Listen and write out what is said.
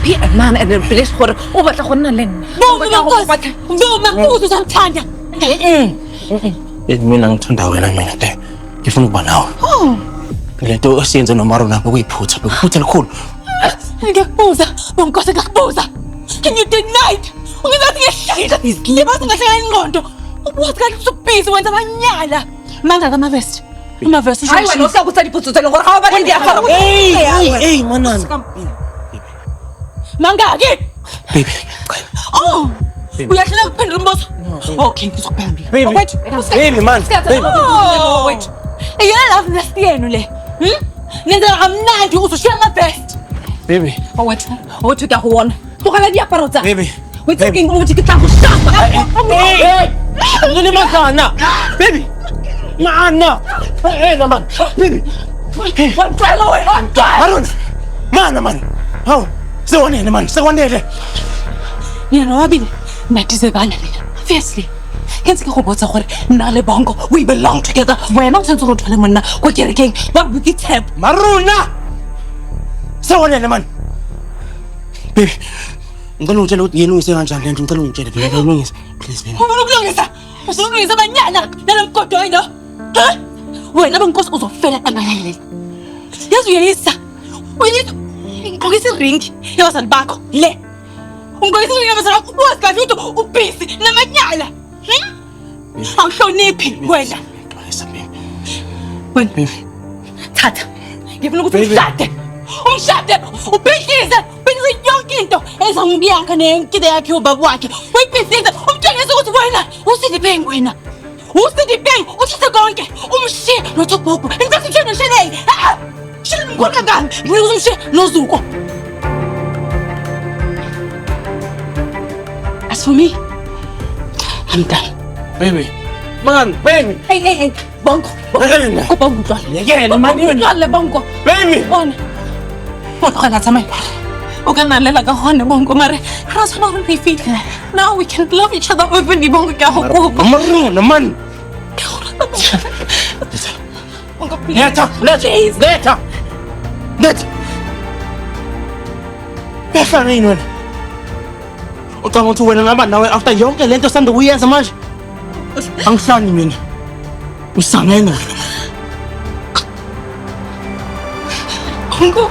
happy man and please gore o batla go nna le nna. Noma mbuzo samthanda. Mina ngithanda wena mina le. Ngifuna ukuba nawe. Lento esiyenze noMarona ngokuyiphutha, bekuphutha likhulu. Ngiyakubuza, bonkosi ngiyakubuza. Can you deny it? Ungathi ngiyashayela izilibasa ngahlala ingqondo. Ubuthi kanti usubhizi wenza amanyala. Manga kamavest. Amavest Hayi wena usakuthi liphuthuthele gore ha ba le diaparo. Hey manana. Manga ke. Baby. Oh. Uyahlala kuphendula umbuzo. Okay, ngizokuphendula. Baby man. Wait. Yena love nest yenu le. Nenza amnandi uzoshiya amavest. Baby. Wait ke go bona. Bogala diaparo tsa. Baby. Wait ke ukuthi ke tla go shapa. Hey. Ngene makana. Baby. Mana. Hey man. Baby. What try away? Marona. Mana man. Hawu. Sewonene man. Sekwandele. Yena wabile. Natize bana le. Obviously. Kenze ke go botsa gore nna le bongo we belong together. Wena o tsentse go thole monna go kerekeng ba botse tshep. Marona. Sewonene man. Baby. Ngicela ungitshele ukuthi yena ungise kanjani lento ngicela ungitshele phela ulungise please baby. Ufuna ukulungisa? Usulungisa abanyana nalemgodo yini? Ha? Wena benkosi uzofela amanyala. Yazi uyayisa. Uyayisa. Ngokisi ring yabazali bakho le. Ungokisi ring yabazali bakho wazi ukuthi ubhizi namanyala. Awuhloniphi wena? Xolisa baby. Wena Baby. thatha. Ngifuna ukuthi ushade. Umshade ubhidlize. Yonke into ezangiyakha nenkide yakhe ubaba wakhe uyibhizile umtshengisa ukuthi wena usidiphengi wena usidiphengi uthithe konke umshiye noThobhobho inkosi ishene noshelele shela ngikona ngani ngeke umshiye noZuko. As for me, I'm done. Baby. Man, baby. Hey, bongo. Ko bongo twa. Yena man. Le bongo. Baby. Bona. Bona tsamai. Okay, now let go on the bongo mare. How's not really feeling? Now we can love each other openly. Bongo kya ho? Marona man. Bongo please. Later. Befana yini wena? Ucanga ukuthi wena ngaba nawe after yonke lento sanda uyenza manje? Angihlani mina. Usangena. Bongo.